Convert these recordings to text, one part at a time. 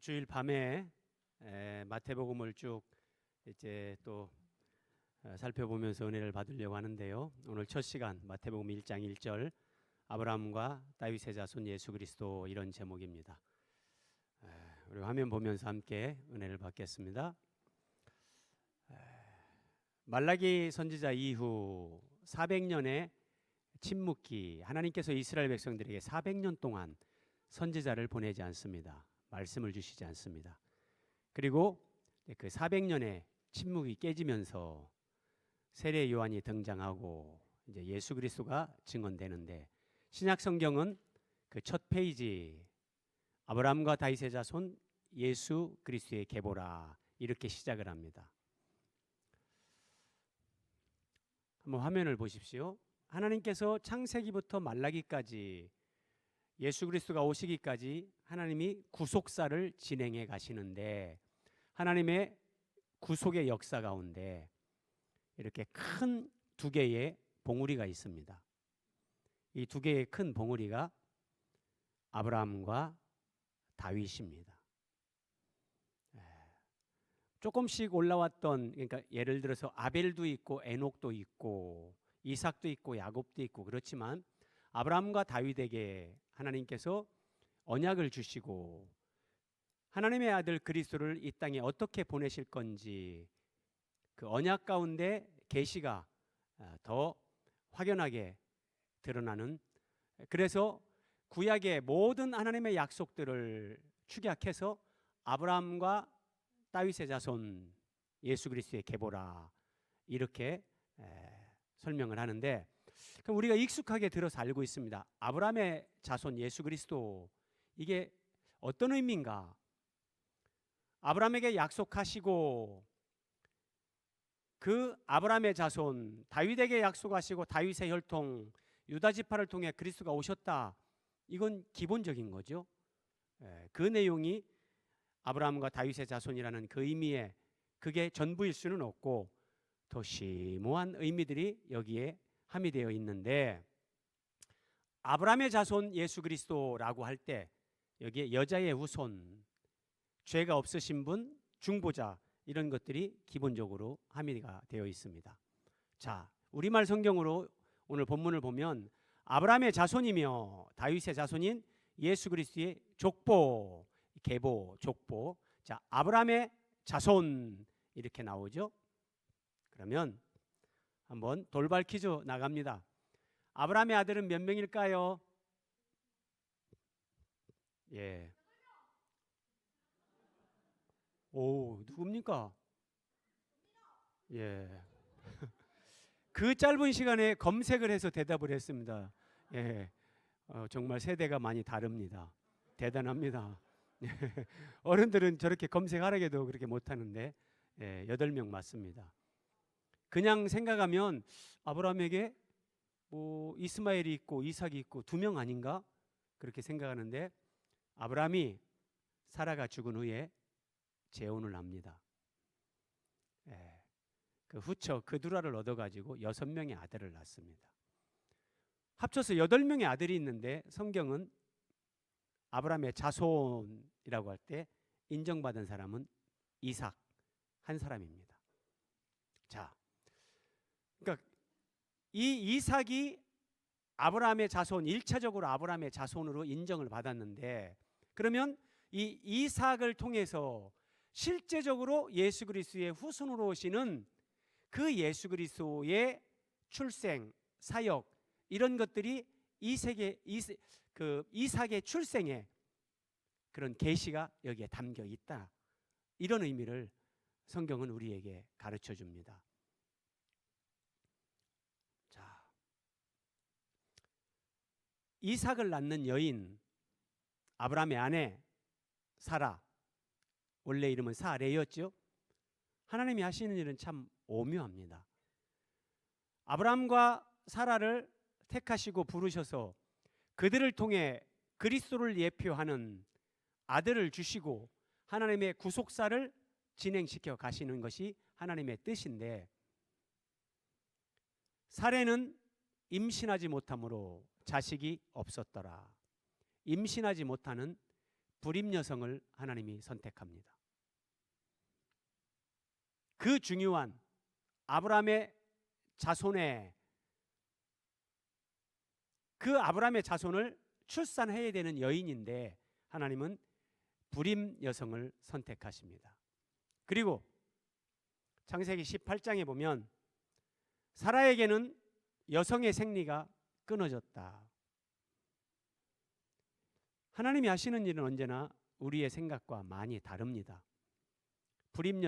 주일 밤에 마태복음을 쭉 이제 또 살펴보면서 은혜를 받으려고 하는데요. 오늘 첫 시간 마태복음 1장 1절 아브라함과 다윗의 자손 예수 그리스도 이런 제목입니다. 우리 화면 보면서 함께 은혜를 받겠습니다. 말라기 선지자 이후 400년의 침묵기, 하나님께서 이스라엘 백성들에게 400년 동안 선지자를 보내지 않습니다. 말씀을 주시지 않습니다. 그리고 그 400년의 침묵이 깨지면서 세례 요한이 등장하고 이제 예수 그리스도가 증언되는데, 신약 성경은 그 첫 페이지 아브라함과 다윗의 자손 예수 그리스도의 계보라 이렇게 시작을 합니다. 한번 화면을 보십시오. 하나님께서 창세기부터 말라기까지 예수 그리스도가 오시기까지 하나님이 구속사를 진행해 가시는데, 하나님의 구속의 역사 가운데 이렇게 큰 두 개의 봉우리가 있습니다. 이 두 개의 큰 봉우리가 아브라함과 다윗입니다. 조금씩 올라왔던, 그러니까 예를 들어서 아벨도 있고 에녹도 있고 이삭도 있고 야곱도 있고, 그렇지만 아브라함과 다윗에게 하나님께서 언약을 주시고 하나님의 아들 그리스도를 이 땅에 어떻게 보내실 건지 그 언약 가운데 계시가 더 확연하게 드러나는, 그래서 구약의 모든 하나님의 약속들을 축약해서 아브라함과 다윗의 자손 예수 그리스도의 계보라 이렇게 설명을 하는데, 그럼 우리가 익숙하게 들어서 알고 있습니다. 아브라함의 자손 예수 그리스도, 이게 어떤 의미인가? 아브라함에게 약속하시고 그 아브라함의 자손 다윗에게 약속하시고 다윗의 혈통 유다 지파를 통해 그리스도가 오셨다. 이건 기본적인 거죠. 그 내용이 아브라함과 다윗의 자손이라는 그 의미에 그게 전부일 수는 없고 더 심오한 의미들이 여기에 함의되어 있는데, 아브라함의 자손 예수 그리스도라고 할 때 여기에 여자의 후손, 죄가 없으신 분, 중보자 이런 것들이 기본적으로 함의가 되어 있습니다. 자, 우리말 성경으로 오늘 본문을 보면 아브라함의 자손이며 다윗의 자손인 예수 그리스도의 족보, 계보, 족보. 자, 아브라함의 자손 이렇게 나오죠. 그러면 한번 돌발 퀴즈 나갑니다. 아브라함의 아들은 몇 명일까요? 예. 오, 누굽니까? 예. 그 짧은 시간에 검색을 해서 대답을 했습니다. 예. 정말 세대가 많이 다릅니다. 대단합니다. 어른들은 저렇게 검색하려고 그렇게 못하는데 8명 맞습니다. 그냥 생각하면 아브라함에게 뭐 이스마엘이 있고 이삭이 있고 2명 아닌가? 그렇게 생각하는데, 아브라함이 사라가 죽은 후에 재혼을 합니다. 그 후처 그두라를 얻어가지고 6명의 아들을 낳습니다. 합쳐서 8명의 아들이 있는데 성경은 아브라함의 자손이라고 할 때 인정받은 사람은 이삭 한 사람입니다. 자, 그러니까 이 이삭이 아브라함의 자손, 1차적으로 아브라함의 자손으로 인정을 받았는데, 그러면 이 이삭을 통해서 실제적으로 예수 그리스도의 후손으로 오시는 그 예수 그리스도의 출생, 사역 이런 것들이 이삭의 출생에 그런 계시가 여기에 담겨 있다. 이런 의미를 성경은 우리에게 가르쳐 줍니다. 자, 이삭을 낳는 여인 아브라함의 아내 사라, 원래 이름은 사레였죠. 하나님이 하시는 일은 참 오묘합니다. 아브라함과 사라를 택하시고 부르셔서 그들을 통해 그리스도를 예표하는 아들을 주시고 하나님의 구속사를 진행시켜 가시는 것이 하나님의 뜻인데, 사레는 임신하지 못함으로 자식이 없었더라. 임신하지 못하는 불임 여성을 하나님이 선택합니다. 그 중요한 아브라함의 자손의 그 아브라함의 자손을 출산해야 되는 여인인데 하나님은 불임 여성을 선택하십니다. 그리고 창세기 18장에 보면 사라에게는 여성의 생리가 끊어졌다. 하나님이 하시는 일은 언제나 우리의 생각과 많이 다릅니다. 불임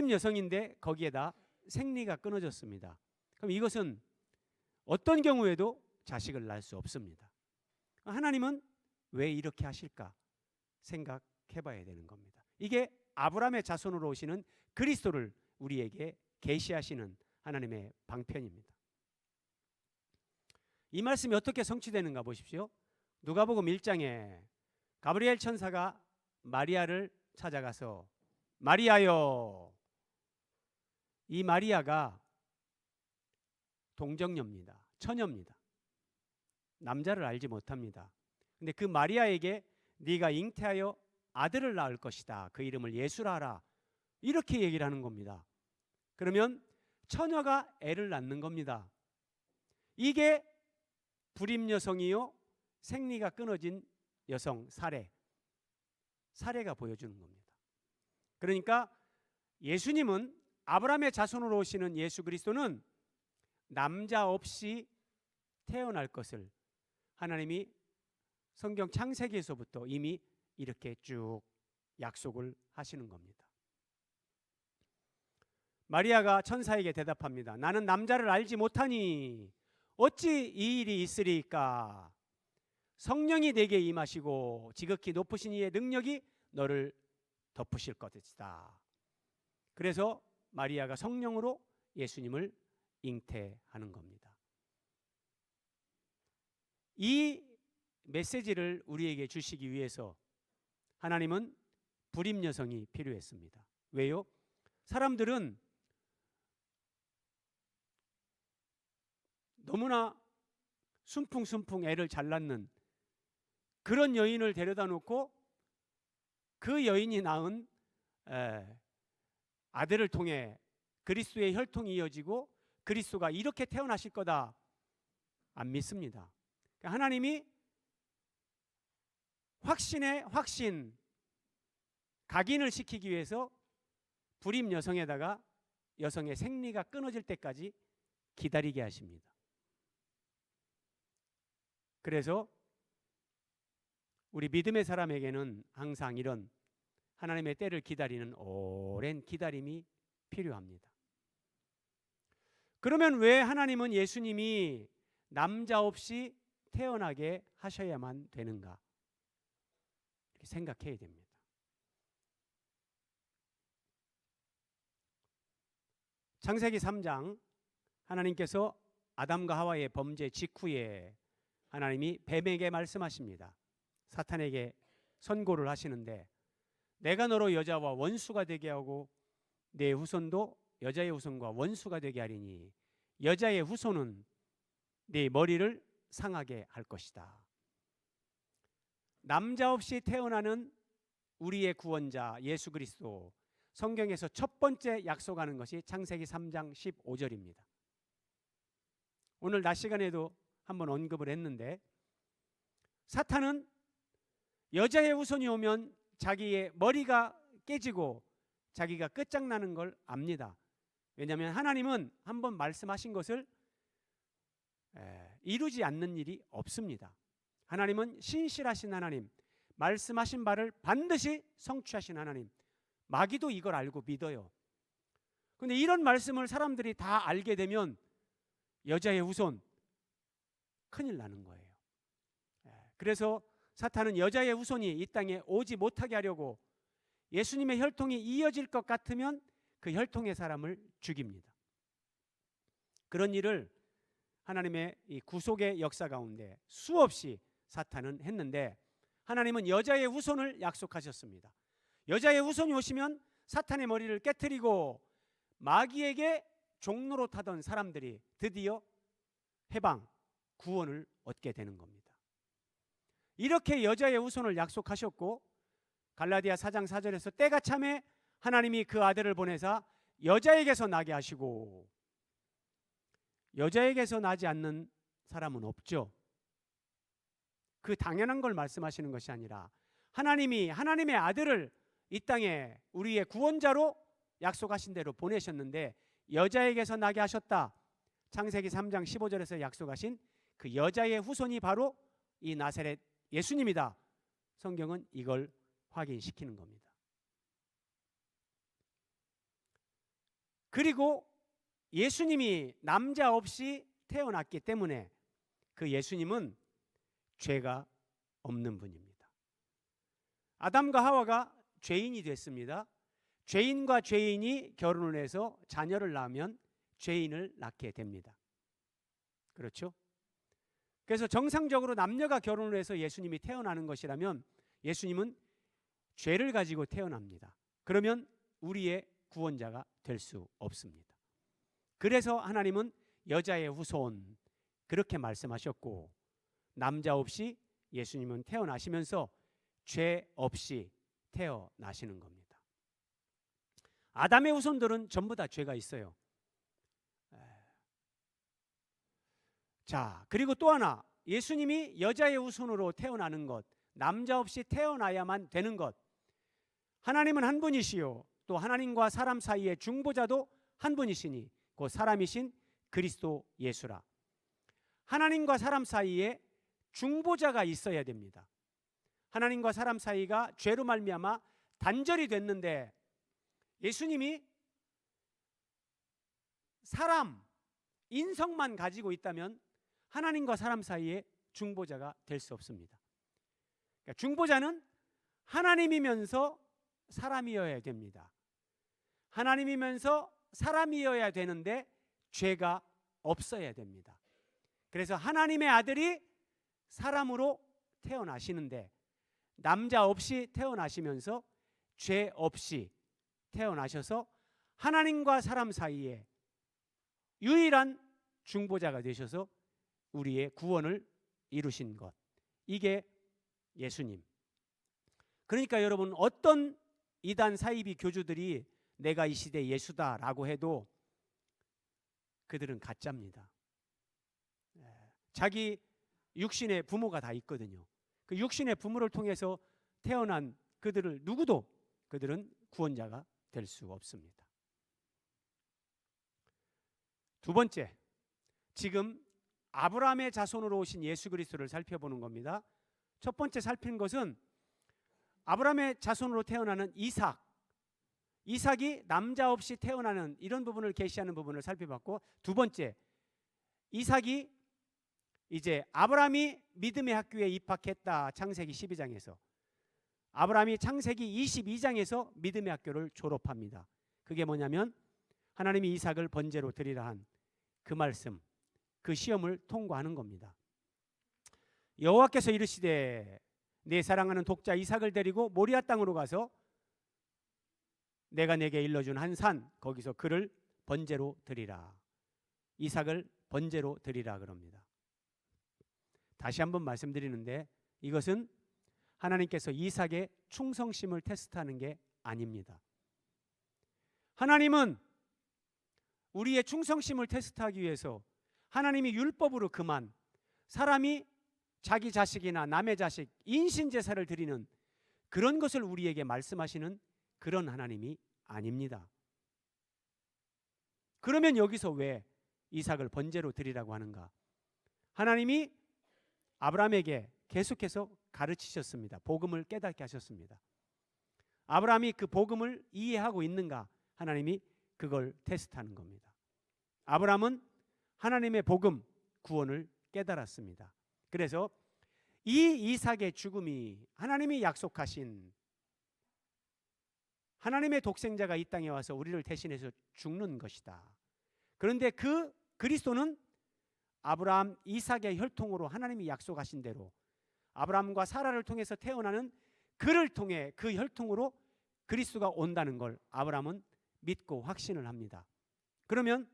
여성인데 거기에다 생리가 끊어졌습니다. 그럼 이것은 어떤 경우에도 자식을 낳을 수 없습니다. 하나님은 왜 이렇게 하실까 생각해 봐야 되는 겁니다. 이게 아브라함의 자손으로 오시는 그리스도를 우리에게 계시하시는 하나님의 방편입니다. 이 말씀이 어떻게 성취되는가 보십시오. 누가복음 1장에 가브리엘 천사가 마리아를 찾아가서 마리아여, 이 마리아가 동정녀입니다. 처녀입니다. 남자를 알지 못합니다. 근데 그 마리아에게 네가 잉태하여 아들을 낳을 것이다. 그 이름을 예수라 하라. 이렇게 얘기를 하는 겁니다. 그러면 처녀가 애를 낳는 겁니다. 이게 불임 여성이요 생리가 끊어진 여성 사례가 보여주는 겁니다. 그러니까 예수님은 아브라함의 자손으로 오시는 예수 그리스도는 남자 없이 태어날 것을 하나님이 성경 창세기에서부터 이미 이렇게 쭉 약속을 하시는 겁니다. 마리아가 천사에게 대답합니다. 나는 남자를 알지 못하니 어찌 이 일이 있으리까? 성령이 내게 임하시고 지극히 높으신 이의 능력이 너를 덮으실 것이다. 그래서 마리아가 성령으로 예수님을 잉태하는 겁니다. 이 메시지를 우리에게 주시기 위해서 하나님은 불임 여성이 필요했습니다. 왜요? 사람들은 너무나 순풍순풍 애를 잘 낳는 그런 여인을 데려다 놓고 그 여인이 낳은 아들을 통해 그리스도의 혈통이 이어지고 그리스도가 이렇게 태어나실 거다 안 믿습니다. 하나님이 확신의 확신 각인을 시키기 위해서 불임 여성에다가 여성의 생리가 끊어질 때까지 기다리게 하십니다. 그래서 우리 믿음의 사람에게는 항상 이런 하나님의 때를 기다리는 오랜 기다림이 필요합니다. 그러면 왜 하나님은 예수님이 남자 없이 태어나게 하셔야만 되는가? 이렇게 생각해야 됩니다. 창세기 3장 하나님께서 아담과 하와의 범죄 직후에 하나님이 뱀에게 말씀하십니다. 사탄에게 선고를 하시는데 내가 너로 여자와 원수가 되게 하고 내 후손도 여자의 후손과 원수가 되게 하리니 여자의 후손은 네 머리를 상하게 할 것이다. 남자 없이 태어나는 우리의 구원자 예수 그리스도, 성경에서 첫 번째 약속하는 것이 창세기 3장 15절입니다. 오늘 낮 시간에도 한번 언급을 했는데 사탄은 여자의 후손이 오면 자기의 머리가 깨지고 자기가 끝장나는 걸 압니다. 왜냐하면 하나님은 한번 말씀하신 것을 이루지 않는 일이 없습니다. 하나님은 신실하신 하나님, 말씀하신 바를 반드시 성취하신 하나님. 마귀도 이걸 알고 믿어요. 그런데 이런 말씀을 사람들이 다 알게 되면 여자의 후손 큰일 나는 거예요. 그래서 사탄은 여자의 후손이 이 땅에 오지 못하게 하려고 예수님의 혈통이 이어질 것 같으면 그 혈통의 사람을 죽입니다. 그런 일을 하나님의 이 구속의 역사 가운데 수없이 사탄은 했는데 하나님은 여자의 후손을 약속하셨습니다. 여자의 후손이 오시면 사탄의 머리를 깨트리고 마귀에게 종로로 타던 사람들이 드디어 해방, 구원을 얻게 되는 겁니다. 이렇게 여자의 후손을 약속하셨고, 갈라디아 4장 4절에서 때가 참에 하나님이 그 아들을 보내사 여자에게서 나게 하시고, 여자에게서 나지 않는 사람은 없죠. 그 당연한 걸 말씀하시는 것이 아니라 하나님이 하나님의 아들을 이 땅에 우리의 구원자로 약속하신 대로 보내셨는데 여자에게서 나게 하셨다. 창세기 3장 15절에서 약속하신 그 여자의 후손이 바로 이 나사렛 예수님이다. 성경은 이걸 확인시키는 겁니다. 그리고 예수님이 남자 없이 태어났기 때문에 그 예수님은 죄가 없는 분입니다. 아담과 하와가 죄인이 됐습니다. 죄인과 죄인이 결혼을 해서 자녀를 낳으면 죄인을 낳게 됩니다. 그렇죠? 그래서 정상적으로 남녀가 결혼을 해서 예수님이 태어나는 것이라면 예수님은 죄를 가지고 태어납니다. 그러면 우리의 구원자가 될 수 없습니다. 그래서 하나님은 여자의 후손 그렇게 말씀하셨고, 남자 없이 예수님은 태어나시면서 죄 없이 태어나시는 겁니다. 아담의 후손들은 전부 다 죄가 있어요. 자, 그리고 또 하나, 예수님이 여자의 후손으로 태어나는 것, 남자 없이 태어나야만 되는 것. 하나님은 한 분이시요 또 하나님과 사람 사이의 중보자도 한 분이시니 그 사람이신 그리스도 예수라. 하나님과 사람 사이에 중보자가 있어야 됩니다. 하나님과 사람 사이가 죄로 말미암아 단절이 됐는데 예수님이 사람 인성만 가지고 있다면 하나님과 사람 사이에 중보자가 될 수 없습니다. 그러니까 중보자는 하나님이면서 사람이어야 됩니다. 하나님이면서 사람이어야 되는데 죄가 없어야 됩니다. 그래서 하나님의 아들이 사람으로 태어나시는데 남자 없이 태어나시면서 죄 없이 태어나셔서 하나님과 사람 사이에 유일한 중보자가 되셔서 우리의 구원을 이루신 것, 이게 예수님. 그러니까 여러분, 어떤 이단 사이비 교주들이 내가 이 시대 예수다라고 해도 그들은 가짜입니다. 자기 육신의 부모가 다 있거든요. 그 육신의 부모를 통해서 태어난 그들을 누구도 그들은 구원자가 될 수 없습니다. 두 번째, 지금 아브라함의 자손으로 오신 예수 그리스도를 살펴보는 겁니다. 첫 번째 살핀 것은 아브라함의 자손으로 태어나는 이삭이 남자 없이 태어나는 이런 부분을 계시하는 부분을 살펴봤고, 두 번째, 이삭이 이제 아브라함이 믿음의 학교에 입학했다. 창세기 12장에서 아브라함이 창세기 22장에서 믿음의 학교를 졸업합니다. 그게 뭐냐면 하나님이 이삭을 번제로 드리라 한 그 말씀, 그 시험을 통과하는 겁니다. 여호와께서 이르시되 내 사랑하는 독자 이삭을 데리고 모리아 땅으로 가서 내가 내게 일러준 한 산, 거기서 그를 번제로 드리라. 이삭을 번제로 드리라 그럽니다. 다시 한번 말씀드리는데 이것은 하나님께서 이삭의 충성심을 테스트하는 게 아닙니다. 하나님은 우리의 충성심을 테스트하기 위해서 하나님이 율법으로 그만 사람이 자기 자식이나 남의 자식 인신제사를 드리는 그런 것을 우리에게 말씀하시는 그런 하나님이 아닙니다. 그러면 여기서 왜 이삭을 번제로 드리라고 하는가? 하나님이 아브라함에게 계속해서 가르치셨습니다. 복음을 깨닫게 하셨습니다. 아브라함이 그 복음을 이해하고 있는가? 하나님이 그걸 테스트하는 겁니다. 아브라함은 하나님의 복음, 구원을 깨달았습니다. 그래서 이 이삭의 죽음이 하나님이 약속하신 하나님의 독생자가 이 땅에 와서 우리를 대신해서 죽는 것이다. 그런데 그 그리스도는 아브라함, 이삭의 혈통으로 하나님이 약속하신 대로 아브라함과 사라를 통해서 태어나는 그를 통해 그 혈통으로 그리스도가 온다는 걸 아브라함은 믿고 확신을 합니다. 그러면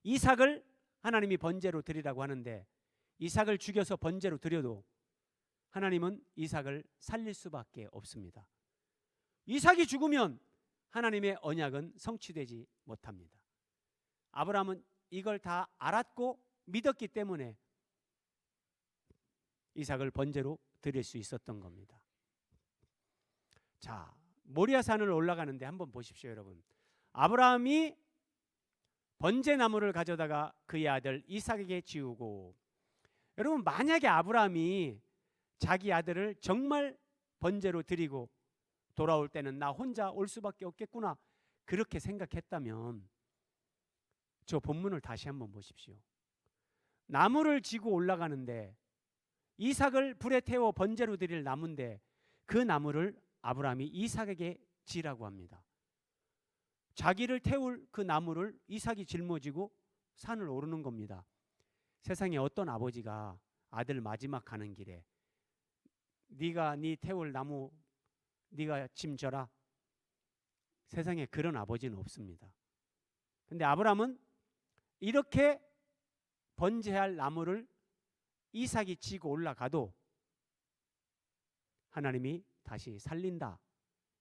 이삭을 하나님이 번제로 드리라고 하는데 이삭을 죽여서 번제로 드려도 하나님은 이삭을 살릴 수밖에 없습니다. 이삭이 죽으면 하나님의 언약은 성취되지 못합니다. 아브라함은 이걸 다 알았고 믿었기 때문에 이삭을 번제로 드릴 수 있었던 겁니다. 자, 모리아산을 올라가는데 한번 보십시오, 여러분. 아브라함이 번제나무를 가져다가 그의 아들 이삭에게 지우고, 여러분 만약에 아브라함이 자기 아들을 정말 번제로 드리고 돌아올 때는 나 혼자 올 수밖에 없겠구나 그렇게 생각했다면 저 본문을 다시 한번 보십시오. 나무를 지고 올라가는데 이삭을 불에 태워 번제로 드릴 나무인데 그 나무를 아브라함이 이삭에게 지라고 합니다. 자기를 태울 그 나무를 이삭이 짊어지고 산을 오르는 겁니다. 세상에 어떤 아버지가 아들 마지막 가는 길에 네가 네 태울 나무 네가 짐져라. 세상에 그런 아버지는 없습니다. 근데 아브라함은 이렇게 번제할 나무를 이삭이 지고 올라가도 하나님이 다시 살린다.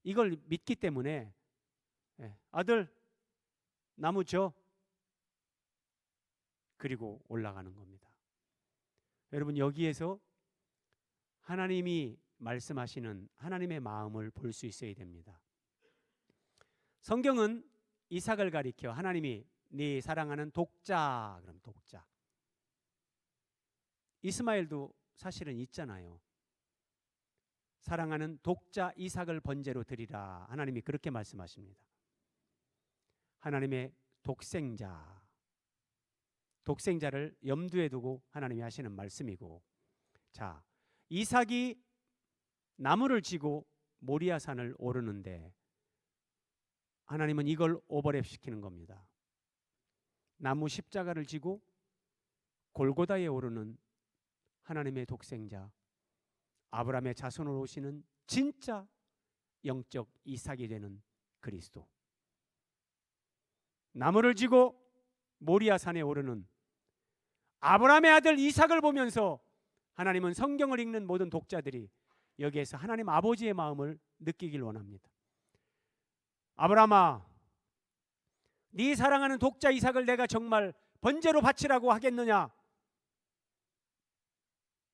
이걸 믿기 때문에 아들 나무 줘. 그리고 올라가는 겁니다. 여러분 여기에서 하나님이 말씀하시는 하나님의 마음을 볼 수 있어야 됩니다. 성경은 이삭을 가리켜 하나님이 네 사랑하는 독자, 그럼 독자. 이스마엘도 사실은 있잖아요. 사랑하는 독자 이삭을 번제로 드리라. 하나님이 그렇게 말씀하십니다. 하나님의 독생자, 독생자를 염두에 두고 하나님이 하시는 말씀이고, 자, 이삭이 나무를 지고 모리아산을 오르는데 하나님은 이걸 오버랩시키는 겁니다. 나무 십자가를 지고 골고다에 오르는 하나님의 독생자, 아브라함의 자손으로 오시는 진짜 영적 이삭이 되는 그리스도, 나무를 지고 모리아산에 오르는 아브라함의 아들 이삭을 보면서 하나님은 성경을 읽는 모든 독자들이 여기에서 하나님 아버지의 마음을 느끼길 원합니다. 아브라함아, 네 사랑하는 독자 이삭을 내가 정말 번제로 바치라고 하겠느냐?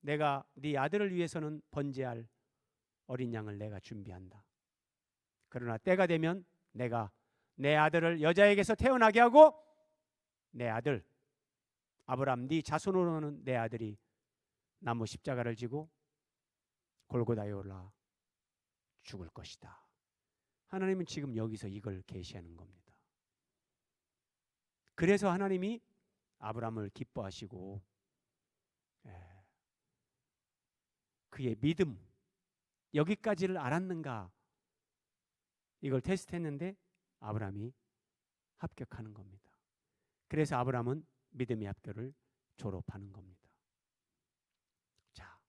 내가 네 아들을 위해서는 번제할 어린 양을 내가 준비한다. 그러나 때가 되면 내가 내 아들을 여자에게서 태어나게 하고 내 아들 아브라함 네 자손으로는 내 아들이 나무 십자가를 지고 골고다에 올라 죽을 것이다. 하나님은 지금 여기서 이걸 계시하는 겁니다. 그래서 하나님이 아브라함을 기뻐하시고 그의 믿음 여기까지를 알았는가 이걸 테스트했는데 아브라함이 합격하는 겁니다. 그래서 아브라함은 믿음의 학교를 졸업하는 겁니다. 자,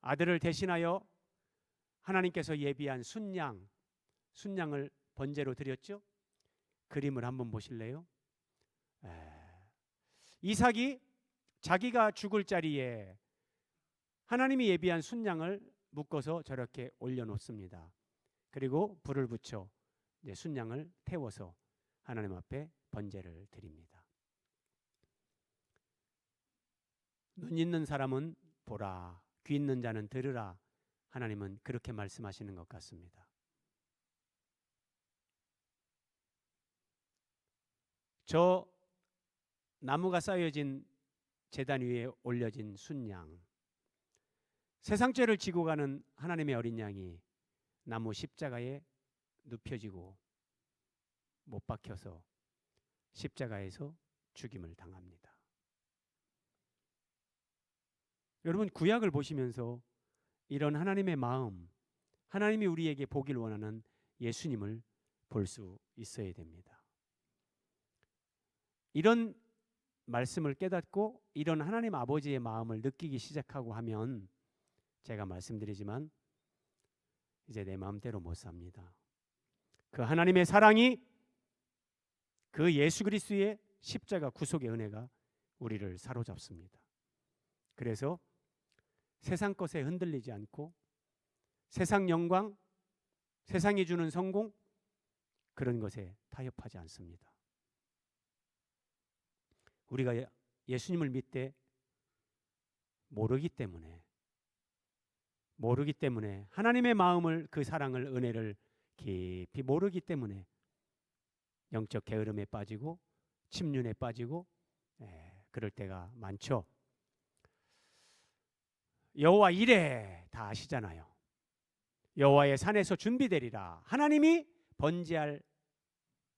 아들을 대신하여 하나님께서 예비한 순양을 번제로 드렸죠. 그림을 한번 보실래요? 이삭이 자기가 죽을 자리에 하나님이 예비한 순양을 묶어서 저렇게 올려놓습니다. 그리고 불을 붙여 이제 순양을 태워서 하나님 앞에 번제를 드립니다. 눈 있는 사람은 보라, 귀 있는 자는 들으라. 하나님은 그렇게 말씀하시는 것 같습니다. 저 나무가 쌓여진 제단 위에 올려진 순양, 세상 죄를 지고 가는 하나님의 어린 양이 나무 십자가에 눕혀지고 못 박혀서 십자가에서 죽임을 당합니다. 여러분 구약을 보시면서 이런 하나님의 마음, 하나님이 우리에게 보길 원하는 예수님을 볼 수 있어야 됩니다. 이런 말씀을 깨닫고 이런 하나님 아버지의 마음을 느끼기 시작하고 하면 제가 말씀드리지만 이제 내 마음대로 못 삽니다. 그 하나님의 사랑이 그 예수 그리스도의 십자가 구속의 은혜가 우리를 사로잡습니다. 그래서 세상 것에 흔들리지 않고 세상 영광, 세상이 주는 성공, 그런 것에 타협하지 않습니다. 우리가 예수님을 믿되 모르기 때문에 하나님의 마음을, 그 사랑을, 은혜를 깊이 모르기 때문에 영적 게으름에 빠지고 침륜에 빠지고 그럴 때가 많죠. 여호와 이레 다 아시잖아요. 여호와의 산에서 준비되리라. 하나님이 번제할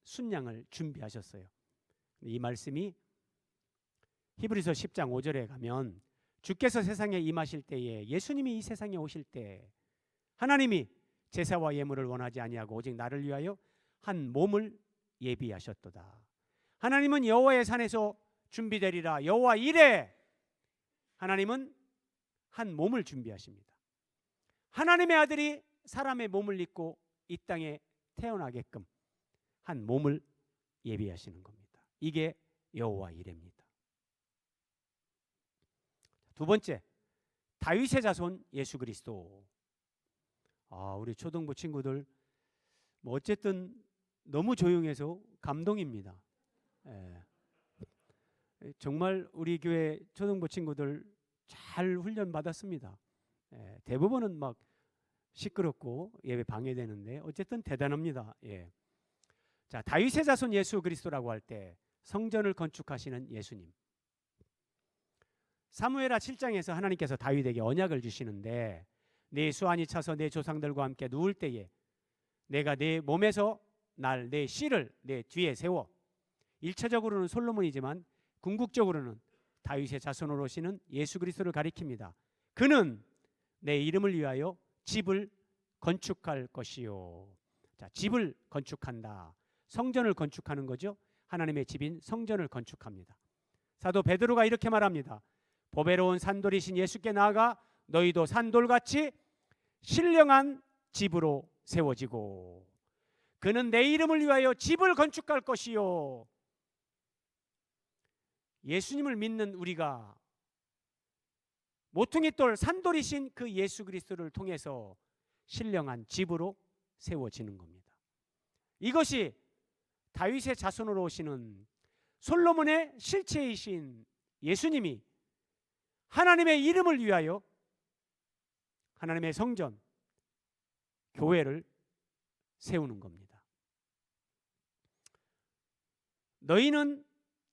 순양을 준비하셨어요. 이 말씀이 히브리서 10장 5절에 가면 주께서 세상에 임하실 때에, 예수님이 이 세상에 오실 때 하나님이 제사와 예물을 원하지 아니하고 오직 나를 위하여 한 몸을 예비하셨도다. 하나님은 여호와의 산에서 준비되리라. 여호와 이레, 하나님은 한 몸을 준비하십니다. 하나님의 아들이 사람의 몸을 입고 이 땅에 태어나게끔 한 몸을 예비하시는 겁니다. 이게 여호와 이레입니다. 두 번째, 다윗의 자손 예수 그리스도. 우리 초등부 친구들 어쨌든 너무 조용해서 감동입니다. 정말 우리 교회 초등부 친구들 잘 훈련 받았습니다. 대부분은 막 시끄럽고 예배 방해되는데 어쨌든 대단합니다. 자, 다윗의 자손 예수 그리스도라고 할 때 성전을 건축하시는 예수님. 사무엘하 7장에서 하나님께서 다윗에게 언약을 주시는데, 내 수완이 차서 내 조상들과 함께 누울 때에 내가 내 몸에서 내 씨를 내 뒤에 세워. 일차적으로는 솔로몬이지만 궁극적으로는 다윗의 자손으로 오시는 예수 그리스도를 가리킵니다. 그는 내 이름을 위하여 집을 건축할 것이요. 자, 집을 건축한다. 성전을 건축하는 거죠. 하나님의 집인 성전을 건축합니다. 사도 베드로가 이렇게 말합니다. 보배로운 산돌이신 예수께 나아가 너희도 산돌같이 신령한 집으로 세워지고, 그는 내 이름을 위하여 집을 건축할 것이요. 예수님을 믿는 우리가 모퉁이돌 산돌이신 그 예수 그리스도를 통해서 신령한 집으로 세워지는 겁니다. 이것이 다윗의 자손으로 오시는 솔로몬의 실체이신 예수님이 하나님의 이름을 위하여 하나님의 성전, 교회를 세우는 겁니다. 너희는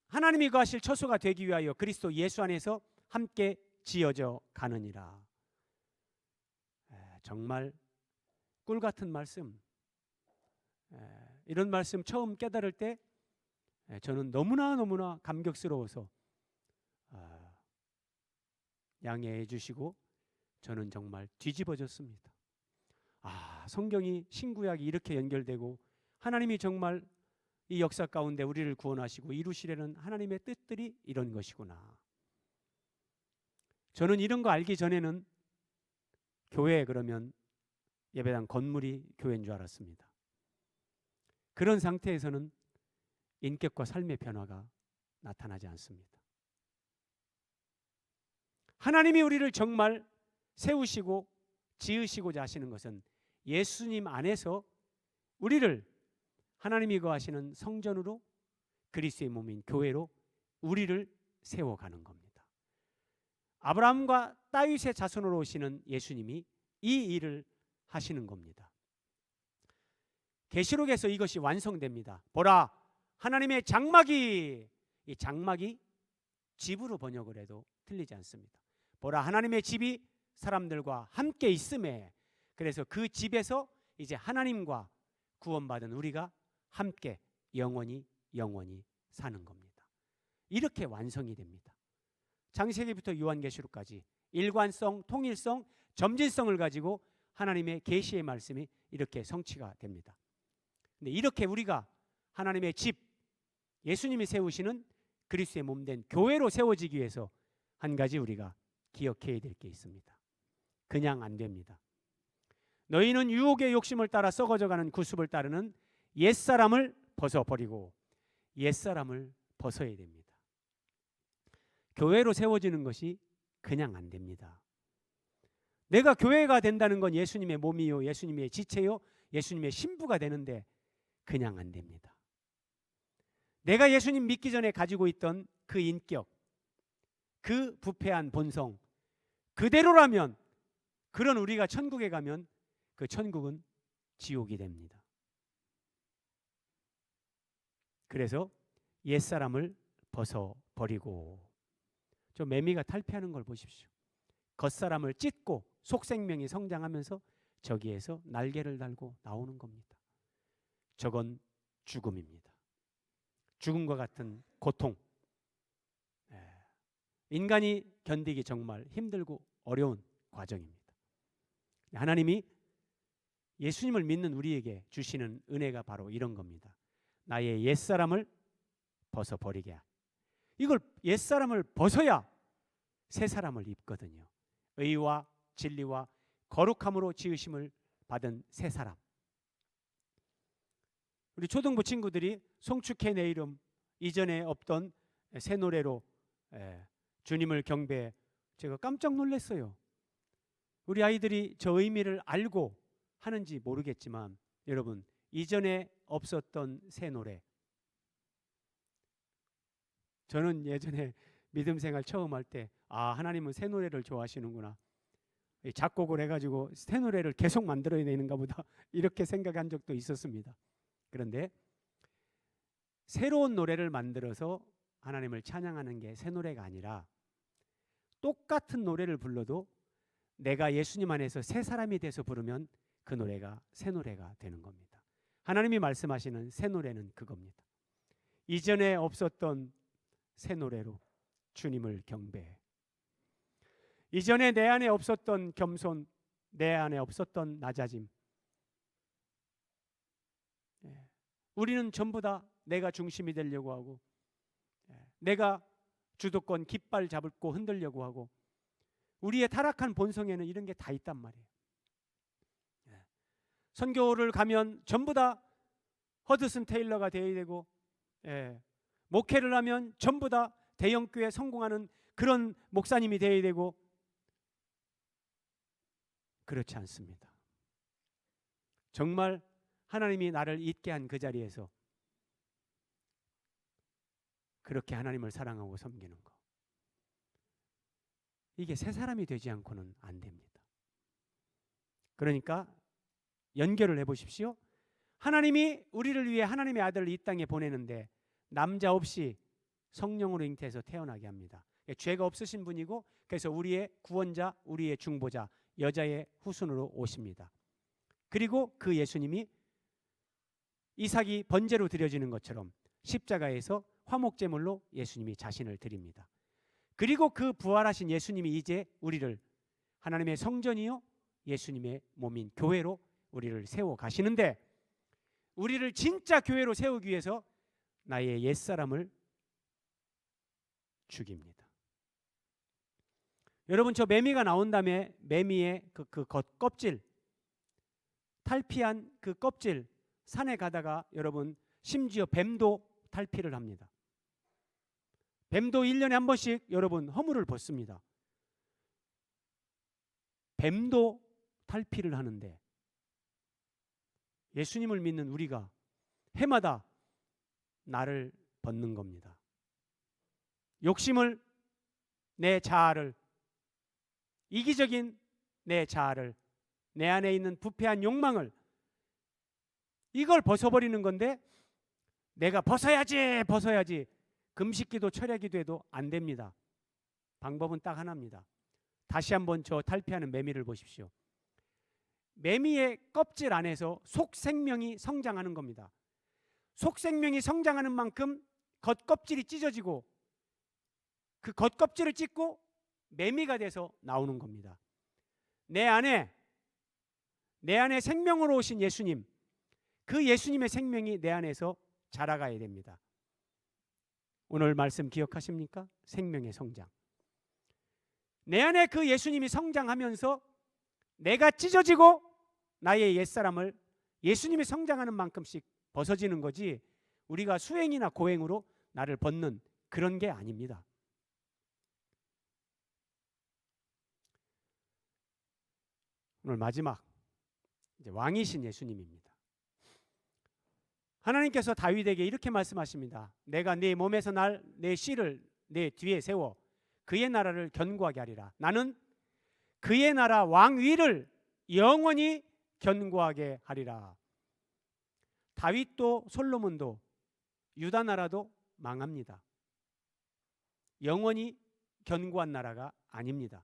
하나님이 거하실 처소가 되기 위하여 그리스도 예수 안에서 함께 지어져 가느니라. 정말 꿀 같은 말씀. 이런 말씀 처음 깨달을 때 저는 너무나 감격스러워서 양해해 주시고 저는 정말 뒤집어졌습니다. 성경이, 신구약이 이렇게 연결되고 하나님이 정말 이 역사 가운데 우리를 구원하시고 이루시려는 하나님의 뜻들이 이런 것이구나. 저는 이런 거 알기 전에는 교회 그러면 예배당 건물이 교회인 줄 알았습니다. 그런 상태에서는 인격과 삶의 변화가 나타나지 않습니다. 하나님이 우리를 정말 세우시고 지으시고자 하시는 것은 예수님 안에서 우리를 하나님이 거하시는 성전으로, 그리스도의 몸인 교회로 우리를 세워가는 겁니다. 아브라함과 다윗의 자손으로 오시는 예수님이 이 일을 하시는 겁니다. 계시록에서 이것이 완성됩니다. 보라, 하나님의 장막이, 이 장막이 집으로 번역을 해도 틀리지 않습니다. 보라, 하나님의 집이 사람들과 함께 있음에, 그래서 그 집에서 이제 하나님과 구원받은 우리가 함께 영원히 사는 겁니다. 이렇게 완성이 됩니다. 창세기부터 요한계시록까지 일관성, 통일성, 점진성을 가지고 하나님의 계시의 말씀이 이렇게 성취가 됩니다. 근데 이렇게 우리가 하나님의 집, 예수님이 세우시는 그리스도의 몸된 교회로 세워지기 위해서 한 가지 우리가 기억해야 될 게 있습니다. 그냥 안 됩니다. 너희는 유혹의 욕심을 따라 썩어져가는 구습을 따르는 옛사람을 벗어버리고 옛사람을 벗어야 됩니다. 교회로 세워지는 것이 그냥 안 됩니다. 내가 교회가 된다는 건 예수님의 몸이요, 예수님의 지체요, 예수님의 신부가 되는데 그냥 안 됩니다. 내가 예수님 믿기 전에 가지고 있던 그 인격, 그 부패한 본성 그대로라면, 그런 우리가 천국에 가면 그 천국은 지옥이 됩니다. 그래서 옛사람을 벗어버리고, 저 매미가 탈피하는 걸 보십시오. 겉사람을 찢고 속생명이 성장하면서 저기에서 날개를 달고 나오는 겁니다. 저건 죽음입니다. 죽음과 같은 고통. 인간이 견디기 정말 힘들고 어려운 과정입니다. 하나님이 예수님을 믿는 우리에게 주시는 은혜가 바로 이런 겁니다. 나의 옛사람을 벗어버리게. 이걸 옛사람을 벗어야 새사람을 입거든요. 의와 진리와 거룩함으로 지으심을 받은 새사람. 우리 초등부 친구들이 송축해 내 이름, 이전에 없던 새 노래로 주님을 경배해, 제가 깜짝 놀랐어요. 우리 아이들이 저 의미를 알고 하는지 모르겠지만, 여러분, 이전에 없었던 새 노래. 저는 예전에 믿음 생활 처음 할 때, 하나님은 새 노래를 좋아하시는구나, 작곡을 해가지고 새 노래를 계속 만들어야 되는가 보다 이렇게 생각한 적도 있었습니다. 그런데 새로운 노래를 만들어서 하나님을 찬양하는 게 새 노래가 아니라, 똑같은 노래를 불러도 내가 예수님 안에서 새 사람이 돼서 부르면 그 노래가 새 노래가 되는 겁니다. 하나님이 말씀하시는 새 노래는 그겁니다. 이전에 없었던 새 노래로 주님을 경배해. 이전에 내 안에 없었던 겸손, 내 안에 없었던 낮아짐, 우리는 전부 다 내가 중심이 되려고 하고, 내가 주도권 깃발 잡고 흔들려고 하고, 우리의 타락한 본성에는 이런 게 다 있단 말이에요. 선교를 가면 전부 다 허드슨 테일러가 되어야 되고, 목회를 하면 전부 다 대형교회 성공하는 그런 목사님이 되어야 되고, 그렇지 않습니다. 정말 하나님이 나를 있게 한 그 자리에서 그렇게 하나님을 사랑하고 섬기는 거, 이게 새 사람이 되지 않고는 안 됩니다. 그러니까 연결을 해보십시오. 하나님이 우리를 위해 하나님의 아들을 이 땅에 보내는데 남자 없이 성령으로 잉태해서 태어나게 합니다. 죄가 없으신 분이고, 그래서 우리의 구원자, 우리의 중보자, 여자의 후손으로 오십니다. 그리고 그 예수님이 이삭이 번제로 드려지는 것처럼 십자가에서 화목제물로 예수님이 자신을 드립니다. 그리고 그 부활하신 예수님이 이제 우리를 하나님의 성전이요 예수님의 몸인 교회로 우리를 세워 가시는데, 우리를 진짜 교회로 세우기 위해서 나의 옛사람을 죽입니다. 여러분, 저 매미가 나온 다음에 매미의 그 껍질, 탈피한 그 껍질, 산에 가다가 여러분, 심지어 뱀도 탈피를 합니다. 뱀도 1년에 한 번씩 여러분 허물을 벗습니다. 뱀도 탈피를 하는데 예수님을 믿는 우리가 해마다 나를 벗는 겁니다. 욕심을, 내 자아를, 이기적인 내 자아를, 내 안에 있는 부패한 욕망을, 이걸 벗어버리는 건데, 내가 벗어야지 금식기도 철야기도 해도 안 됩니다. 방법은 딱 하나입니다. 다시 한번 저 탈피하는 매미를 보십시오. 매미의 껍질 안에서 속생명이 성장하는 겁니다. 속생명이 성장하는 만큼 겉껍질이 찢어지고, 그 겉껍질을 찢고 매미가 돼서 나오는 겁니다. 내 안에 생명으로 오신 예수님, 그 예수님의 생명이 내 안에서 자라가야 됩니다. 오늘 말씀 기억하십니까? 생명의 성장. 내 안에 그 예수님이 성장하면서 내가 찢어지고 나의 옛사람을 예수님이 성장하는 만큼씩 벗어지는 거지, 우리가 수행이나 고행으로 나를 벗는 그런 게 아닙니다. 오늘 마지막 이제 왕이신 예수님입니다. 하나님께서 다윗에게 이렇게 말씀하십니다. 내가 네 몸에서 내 씨를 내 뒤에 세워 그의 나라를 견고하게 하리라. 나는 그의 나라 왕위를 영원히 견고하게 하리라. 다윗도 솔로몬도 유다 나라도 망합니다. 영원히 견고한 나라가 아닙니다.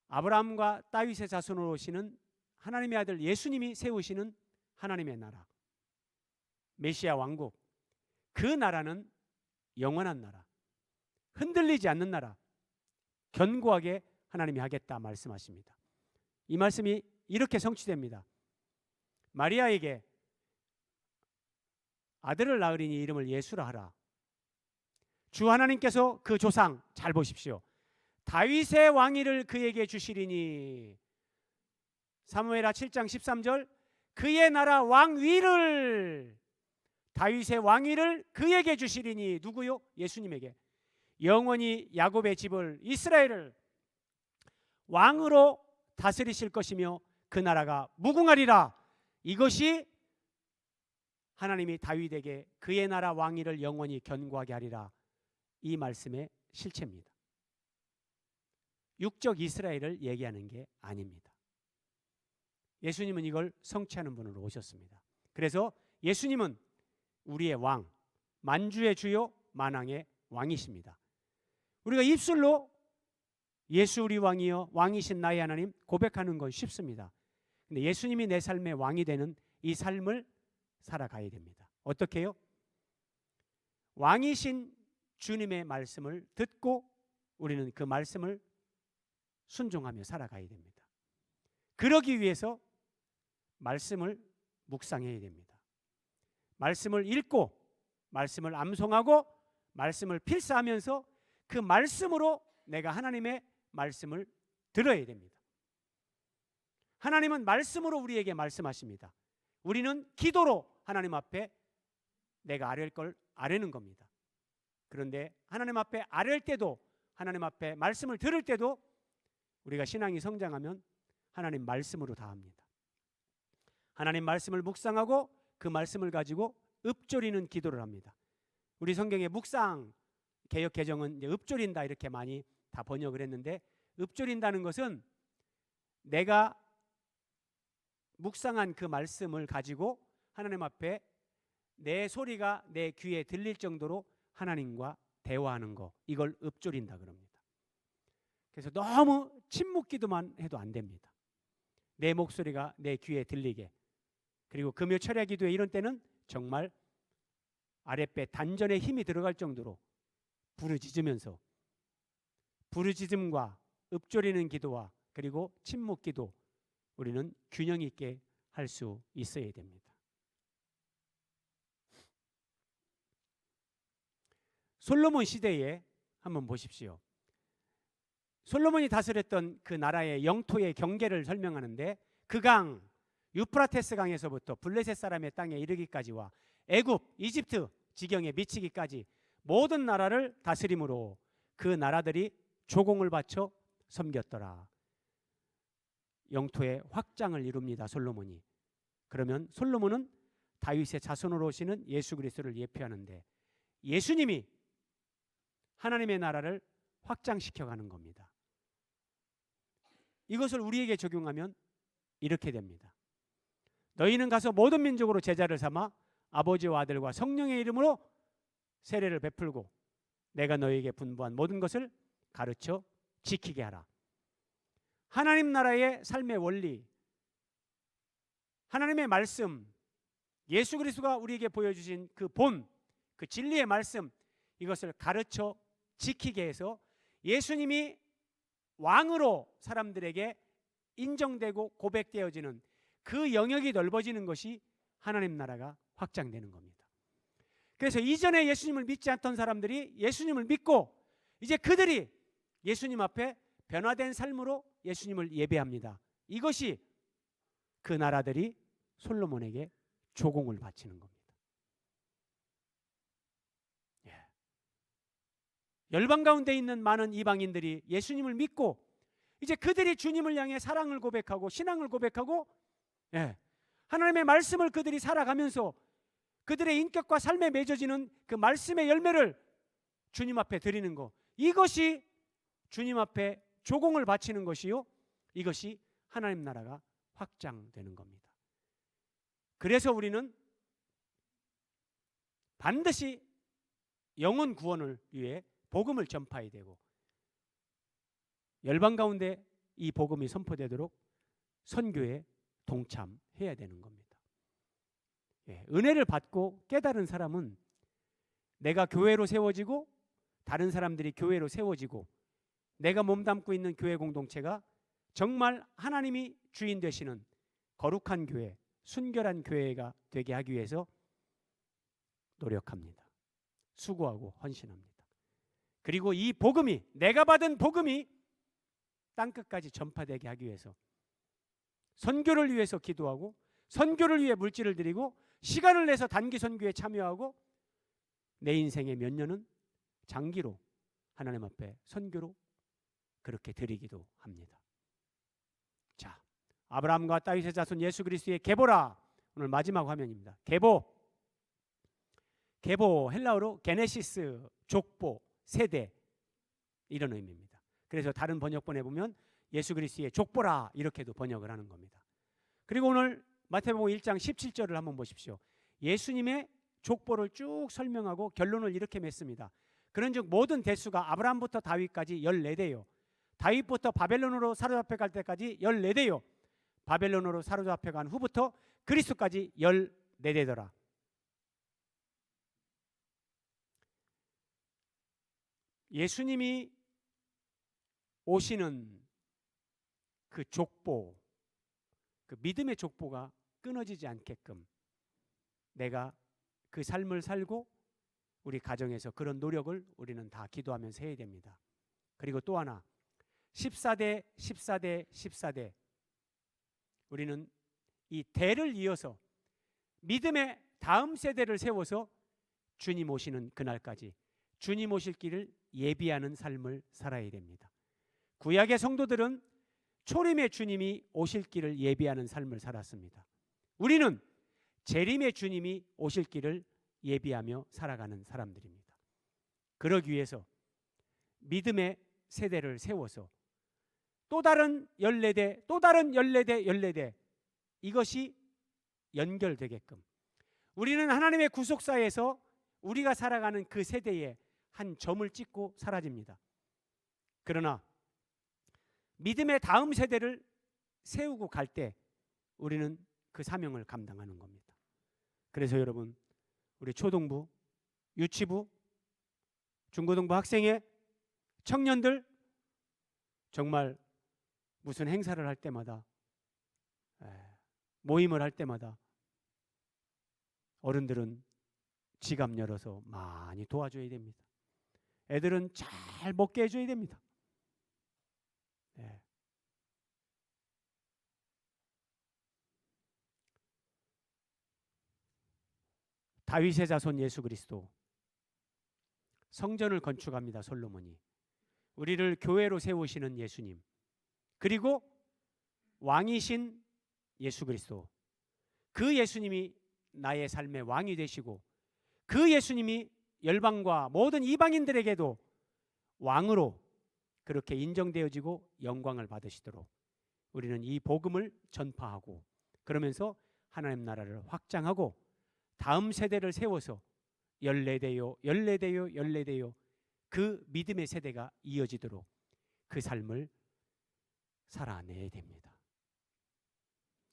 아브라함과 다윗의 자손으로 오시는 하나님의 아들 예수님이 세우시는 하나님의 나라, 메시아 왕국, 그 나라는 영원한 나라, 흔들리지 않는 나라, 견고하게 하나님이 하겠다 말씀하십니다. 이 말씀이 이렇게 성취됩니다. 마리아에게 아들을 낳으리니 이름을 예수라 하라. 주 하나님께서 그 조상 잘 보십시오. 다윗의 왕위를 그에게 주시리니 사무엘하 7장 13절 그의 나라 왕위를 다윗의 왕위를 그에게 주시리니 누구요? 예수님에게. 영원히 야곱의 집을 이스라엘을 왕으로 다스리실 것이며 그 나라가 무궁하리라. 이것이 하나님이 다윗에게 그의 나라 왕위를 영원히 견고하게 하리라. 이 말씀의 실체입니다. 육적 이스라엘을 얘기하는 게 아닙니다. 예수님은 이걸 성취하는 분으로 오셨습니다. 그래서 예수님은 우리의 왕, 만주의 주요 만왕의 왕이십니다. 우리가 입술로 예수 우리 왕이여 왕이신 나의 하나님 고백하는 건 쉽습니다. 근데 예수님이 내 삶의 왕이 되는 이 삶을 살아가야 됩니다. 어떻게 해요? 왕이신 주님의 말씀을 듣고 우리는 그 말씀을 순종하며 살아가야 됩니다. 그러기 위해서 말씀을 묵상해야 됩니다. 말씀을 읽고 말씀을 암송하고 말씀을 필사하면서 그 말씀으로 내가 하나님의 말씀을 들어야 됩니다. 하나님은 말씀으로 우리에게 말씀하십니다. 우리는 기도로 하나님 앞에 내가 아뢰 걸 아뢰는 겁니다. 그런데 하나님 앞에 아뢰 때도 하나님 앞에 말씀을 들을 때도 우리가 신앙이 성장하면 하나님 말씀으로 다 합니다. 하나님 말씀을 묵상하고 그 말씀을 가지고 읊조리는 기도를 합니다. 우리 성경에 묵상 개역 개정은 이제 읊조린다 이렇게 많이 다 번역을 했는데 읊조린다는 것은 내가 묵상한 그 말씀을 가지고 하나님 앞에 내 소리가 내 귀에 들릴 정도로 하나님과 대화하는 거, 이걸 읊조린다 그럽니다. 그래서 너무 침묵 기도만 해도 안 됩니다. 내 목소리가 내 귀에 들리게. 그리고 금요 철야 기도회 이런 때는 정말 아랫배 단전에 힘이 들어갈 정도로 부르짖으면서 부르짖음과 읊조리는 기도와 그리고 침묵 기도 우리는 균형 있게 할 수 있어야 됩니다. 솔로몬 시대에 한번 보십시오. 솔로몬이 다스렸던 그 나라의 영토의 경계를 설명하는데 그 강 유프라테스 강에서부터 블레셋 사람의 땅에 이르기까지와 애굽, 이집트 지경에 미치기까지 모든 나라를 다스림으로 그 나라들이 조공을 바쳐 섬겼더라. 영토의 확장을 이룹니다. 솔로몬이. 그러면 솔로몬은 다윗의 자손으로 오시는 예수 그리스도를 예표하는데 예수님이 하나님의 나라를 확장시켜가는 겁니다. 이것을 우리에게 적용하면 이렇게 됩니다. 너희는 가서 모든 민족으로 제자를 삼아 아버지와 아들과 성령의 이름으로 세례를 베풀고 내가 너희에게 분부한 모든 것을 가르쳐 지키게 하라. 하나님 나라의 삶의 원리, 하나님의 말씀, 예수 그리스도가 우리에게 보여주신 그 본, 그 진리의 말씀, 이것을 가르쳐 지키게 해서 예수님이 왕으로 사람들에게 인정되고 고백되어지는 그 영역이 넓어지는 것이 하나님 나라가 확장되는 겁니다. 그래서 이전에 예수님을 믿지 않던 사람들이 예수님을 믿고 이제 그들이 예수님 앞에 변화된 삶으로 예수님을 예배합니다. 이것이 그 나라들이 솔로몬에게 조공을 바치는 겁니다. 열방 가운데 있는 많은 이방인들이 예수님을 믿고 이제 그들이 주님을 향해 사랑을 고백하고 신앙을 고백하고, 하나님의 말씀을 그들이 살아가면서 그들의 인격과 삶에 맺어지는 그 말씀의 열매를 주님 앞에 드리는 것, 이것이 주님 앞에 조공을 바치는 것이요, 이것이 하나님 나라가 확장되는 겁니다. 그래서 우리는 반드시 영혼 구원을 위해 복음을 전파해야 되고, 열방 가운데 이 복음이 선포되도록 선교에 동참해야 되는 겁니다. 은혜를 받고 깨달은 사람은 내가 교회로 세워지고 다른 사람들이 교회로 세워지고 내가 몸담고 있는 교회 공동체가 정말 하나님이 주인 되시는 거룩한 교회, 순결한 교회가 되게 하기 위해서 노력합니다. 수고하고 헌신합니다. 그리고 이 복음이, 내가 받은 복음이 땅끝까지 전파되게 하기 위해서 선교를 위해서 기도하고, 선교를 위해 물질을 드리고, 시간을 내서 단기 선교에 참여하고, 내 인생의 몇 년은 장기로 하나님 앞에 선교로 그렇게 드리기도 합니다. 자, 아브라함과 다윗의 자손 예수 그리스도의 계보라. 오늘 마지막 화면입니다. 계보 헬라어로 게네시스, 족보, 세대, 이런 의미입니다. 그래서 다른 번역본에 보면 예수 그리스도의 족보라 이렇게도 번역을 하는 겁니다. 그리고 오늘 마태복음 1장 17절을 한번 보십시오. 예수님의 족보를 쭉 설명하고 결론을 이렇게 맺습니다. 그런즉 모든 대수가 아브라함부터 다윗까지 14대요. 다윗부터 바벨론으로 사로잡혀 갈 때까지 14대요. 바벨론으로 사로잡혀 간 후부터 그리스도까지 14대더라. 예수님이 오시는 그 족보, 그 믿음의 족보가 끊어지지 않게끔 내가 그 삶을 살고 우리 가정에서 그런 노력을 우리는 다 기도하면서 해야 됩니다. 그리고 또 하나, 14대, 14대, 14대, 우리는 이 대를 이어서 믿음의 다음 세대를 세워서 주님 오시는 그날까지 주님 오실 길을 예비하는 삶을 살아야 됩니다. 구약의 성도들은 초림의 주님이 오실 길을 예비하는 삶을 살았습니다. 우리는 재림의 주님이 오실 길을 예비하며 살아가는 사람들입니다. 그러기 위해서 믿음의 세대를 세워서 또 다른 14대, 또 다른 14대, 14대, 이것이 연결되게끔 우리는 하나님의 구속사에서 우리가 살아가는 그 세대에 한 점을 찍고 사라집니다. 그러나 믿음의 다음 세대를 세우고 갈 때 우리는 그 사명을 감당하는 겁니다. 그래서 여러분, 우리 초등부, 유치부, 중고등부 학생회, 청년들, 정말 무슨 행사를 할 때마다, 모임을 할 때마다 어른들은 지갑 열어서 많이 도와줘야 됩니다. 애들은 잘 먹게 해줘야 됩니다. 다윗의 자손 예수 그리스도, 성전을 건축합니다. 솔로몬이. 우리를 교회로 세우시는 예수님, 그리고 왕이신 예수 그리스도, 그 예수님이 나의 삶의 왕이 되시고 그 예수님이 열방과 모든 이방인들에게도 왕으로 그렇게 인정되어지고 영광을 받으시도록 우리는 이 복음을 전파하고, 그러면서 하나님 나라를 확장하고 다음 세대를 세워서 14대요, 14대요, 14대요, 그 믿음의 세대가 이어지도록 그 삶을 살아내야 됩니다.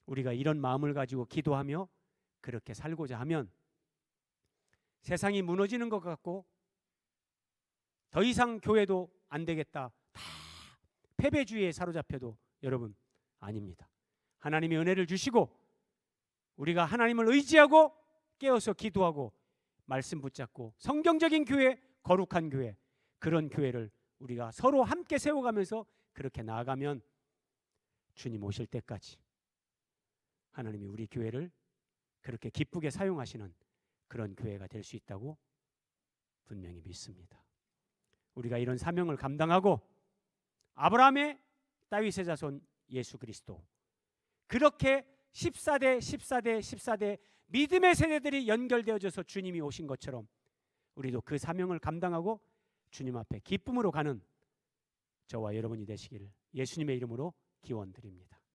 우리가 이런 마음을 가지고 기도하며 그렇게 살고자 하면 세상이 무너지는 것 같고 더 이상 교회도 안 되겠다, 다 패배주의에 사로잡혀도 여러분, 아닙니다. 하나님이 은혜를 주시고 우리가 하나님을 의지하고 깨어서 기도하고 말씀 붙잡고 성경적인 교회, 거룩한 교회, 그런 교회를 우리가 서로 함께 세워가면서 그렇게 나아가면 주님 오실 때까지 하나님이 우리 교회를 그렇게 기쁘게 사용하시는 그런 교회가 될 수 있다고 분명히 믿습니다. 우리가 이런 사명을 감당하고 아브라함의 다윗의 자손 예수 그리스도. 그렇게 14대 믿음의 세대들이 연결되어져서 주님이 오신 것처럼 우리도 그 사명을 감당하고 주님 앞에 기쁨으로 가는 저와 여러분이 되시기를 예수님의 이름으로 기원드립니다.